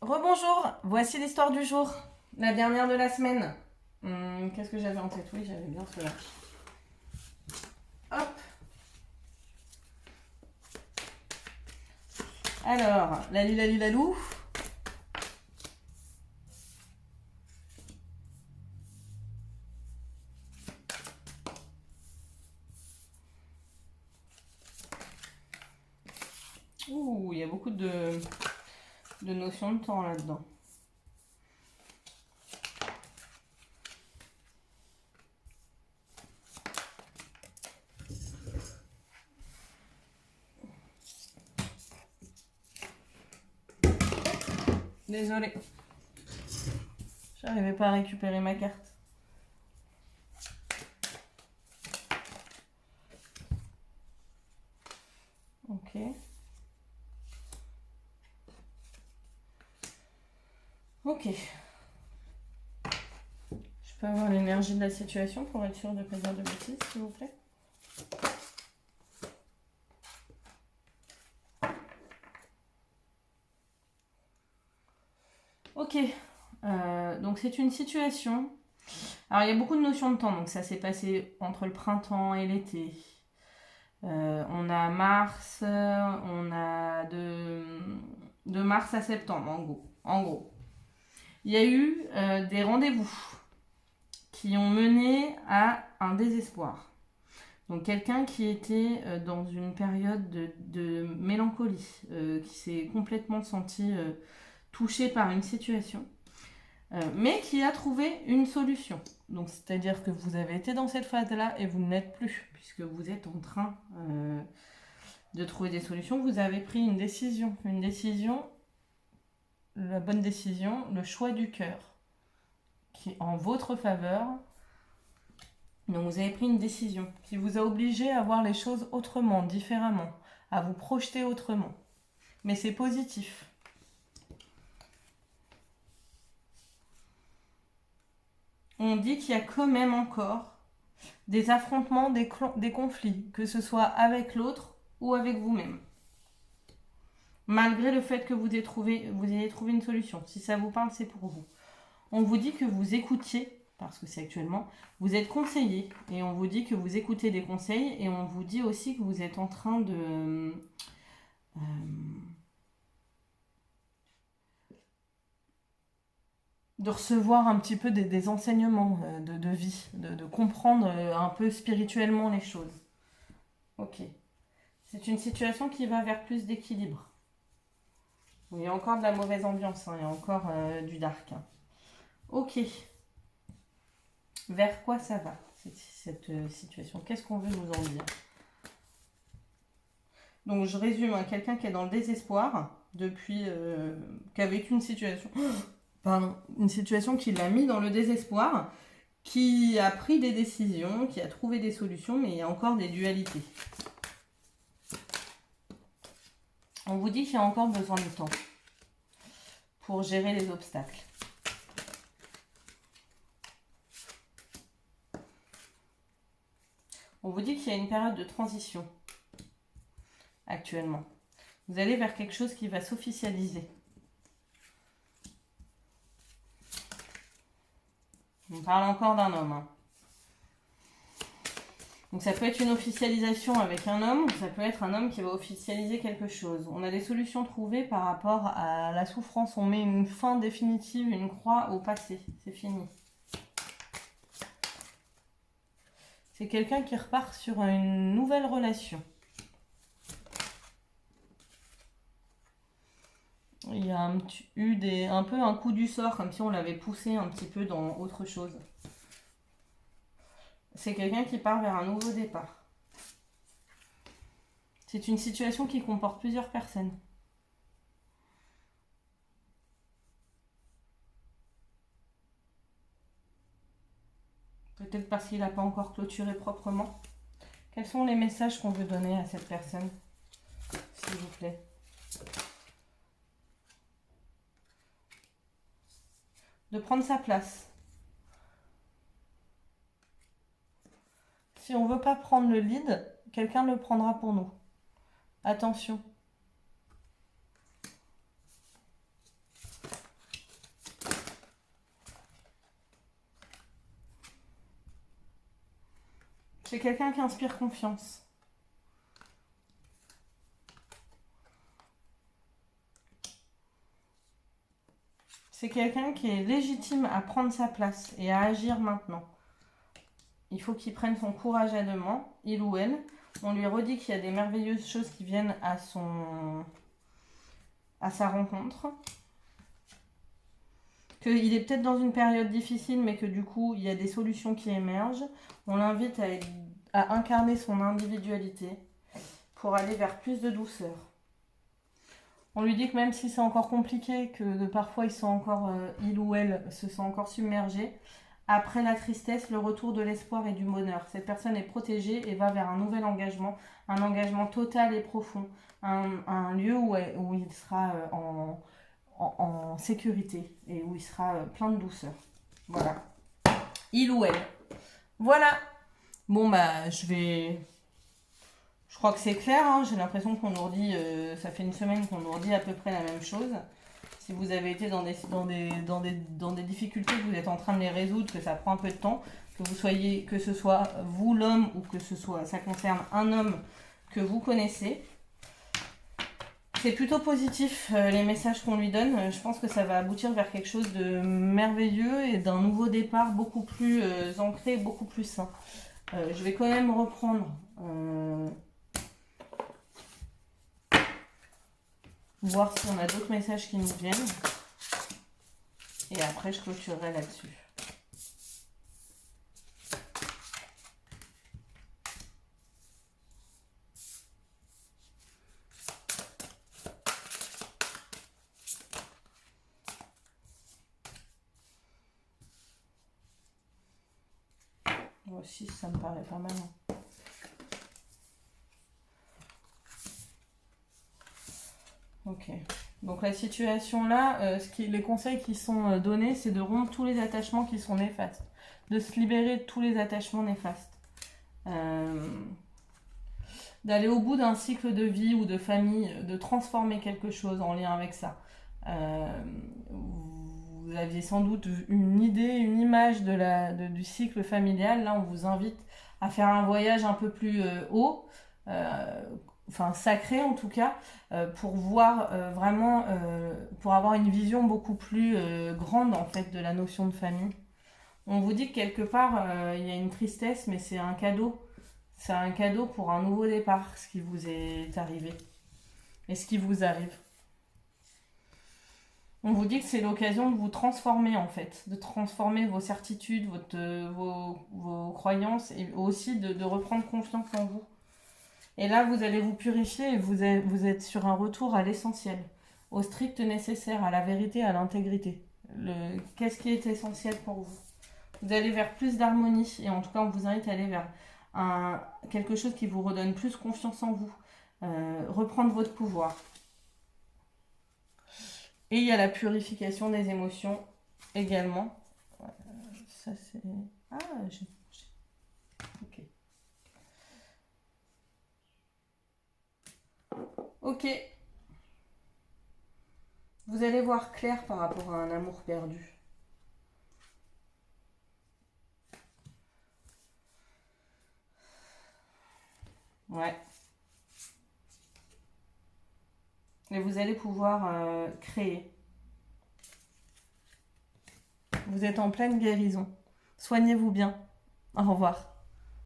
Rebonjour, voici l'histoire du jour, la dernière de la semaine. Qu'est-ce que j'avais en tête? Oui, j'avais bien cela. Hop. Alors, la lalou. Ouh, il y a beaucoup de notions de temps là-dedans. Désolée, j'arrivais pas à récupérer ma carte. Ok. Ok. Je peux avoir l'énergie de la situation pour être sûre de ne pas dire de bêtises, s'il vous plaît? Ok. Donc c'est une situation. Alors il y a beaucoup de notions de temps, donc ça s'est passé entre le printemps et l'été. On a mars, on a de mars à septembre en gros. Il y a eu des rendez-vous qui ont mené à un désespoir. Donc quelqu'un qui était dans une période de mélancolie, qui s'est complètement senti touché par une situation, mais qui a trouvé une solution. Donc c'est-à-dire que vous avez été dans cette phase-là et vous ne l'êtes plus, puisque vous êtes en train de trouver des solutions. Vous avez pris une décision, la bonne décision, le choix du cœur, qui est en votre faveur. Donc vous avez pris une décision qui vous a obligé à voir les choses autrement, différemment, à vous projeter autrement. Mais c'est positif. On dit qu'il y a quand même encore des affrontements, des conflits, que ce soit avec l'autre ou avec vous-même. Malgré le fait que vous ayez trouvé une solution. Si ça vous parle, c'est pour vous. On vous dit que vous écoutiez, parce que c'est actuellement, vous êtes conseillé, et on vous dit que vous écoutez des conseils, et on vous dit aussi que vous êtes en train euh, de recevoir un petit peu des enseignements de vie, de comprendre un peu spirituellement les choses. Ok. C'est une situation qui va vers plus d'équilibre. Il y a encore de la mauvaise ambiance, hein, il y a encore du dark. Hein. Ok. Vers quoi ça va, cette situation? Qu'est-ce qu'on veut nous en dire? Donc je résume, hein, quelqu'un qui est dans le désespoir depuis, qui a vécu une situation, pardon, une situation qui l'a mis dans le désespoir, qui a pris des décisions, qui a trouvé des solutions, mais il y a encore des dualités. On vous dit qu'il y a encore besoin de temps pour gérer les obstacles. On vous dit qu'il y a une période de transition actuellement. Vous allez vers quelque chose qui va s'officialiser. On parle encore d'un homme. Hein. Donc ça peut être une officialisation avec un homme, ou ça peut être un homme qui va officialiser quelque chose. On a des solutions trouvées par rapport à la souffrance. On met une fin définitive, une croix au passé. C'est fini. C'est quelqu'un qui repart sur une nouvelle relation. Il y a eu un peu un coup du sort, comme si on l'avait poussé un petit peu dans autre chose. C'est quelqu'un qui part vers un nouveau départ. C'est une situation qui comporte plusieurs personnes. Peut-être parce qu'il n'a pas encore clôturé proprement. Quels sont les messages qu'on veut donner à cette personne, s'il vous plaît? De prendre sa place. Si on ne veut pas prendre le lead, quelqu'un le prendra pour nous. Attention. quelqu'un qui inspire confiance. C'est quelqu'un qui est légitime à prendre sa place et à agir maintenant. Il faut qu'il prenne son courage à deux mains, il ou elle. On lui redit qu'il y a des merveilleuses choses qui viennent à sa rencontre. Qu'il est peut-être dans une période difficile, mais que du coup, il y a des solutions qui émergent. On l'invite à incarner son individualité pour aller vers plus de douceur. On lui dit que même si c'est encore compliqué, que parfois il ou elle se sent encore submergé, après la tristesse, le retour de l'espoir et du bonheur. Cette personne est protégée et va vers un nouvel engagement, un engagement total et profond, un lieu où il sera en sécurité et où il sera plein de douceur. Voilà. Il ou elle. Voilà. Bon, bah, je crois que c'est clair, hein. J'ai l'impression qu'on nous redit, ça fait une semaine qu'on nous redit à peu près la même chose. Si vous avez été dans des difficultés, que vous êtes en train de les résoudre, que ça prend un peu de temps, que ce soit vous l'homme ou que ça concerne un homme que vous connaissez. C'est plutôt positif les messages qu'on lui donne. Je pense que ça va aboutir vers quelque chose de merveilleux et d'un nouveau départ beaucoup plus ancré, beaucoup plus sain. Je vais quand même reprendre voir si on a d'autres messages qui nous viennent. Et après, je clôturerai là-dessus. Moi aussi, ça me paraît pas mal. Ok. Donc la situation là, les conseils qui sont donnés, c'est de rompre tous les attachements qui sont néfastes. De se libérer de tous les attachements néfastes. D'aller au bout d'un cycle de vie ou de famille, de transformer quelque chose en lien avec ça. Vous aviez sans doute une idée, une image du cycle familial. Là, on vous invite à faire un voyage un peu plus haut, enfin sacré en tout cas, pour voir vraiment, pour avoir une vision beaucoup plus grande en fait de la notion de famille. On vous dit que quelque part, il y a une tristesse, mais c'est un cadeau. C'est un cadeau pour un nouveau départ, ce qui vous est arrivé. Et ce qui vous arrive. On vous dit que c'est l'occasion de vous transformer en fait. De transformer vos certitudes, vos croyances et aussi de reprendre confiance en vous. Et là, vous allez vous purifier et vous êtes sur un retour à l'essentiel. Au strict nécessaire, à la vérité, à l'intégrité. Qu'est-ce qui est essentiel pour vous? Vous allez vers plus d'harmonie et en tout cas, on vous invite à aller vers quelque chose qui vous redonne plus confiance en vous, reprendre votre pouvoir. Et il y a la purification des émotions également. Ça c'est... Ah, ok. Ok. Vous allez voir clair par rapport à un amour perdu. Ouais. Et vous allez pouvoir créer. Vous êtes en pleine guérison. Soignez-vous bien. Au revoir.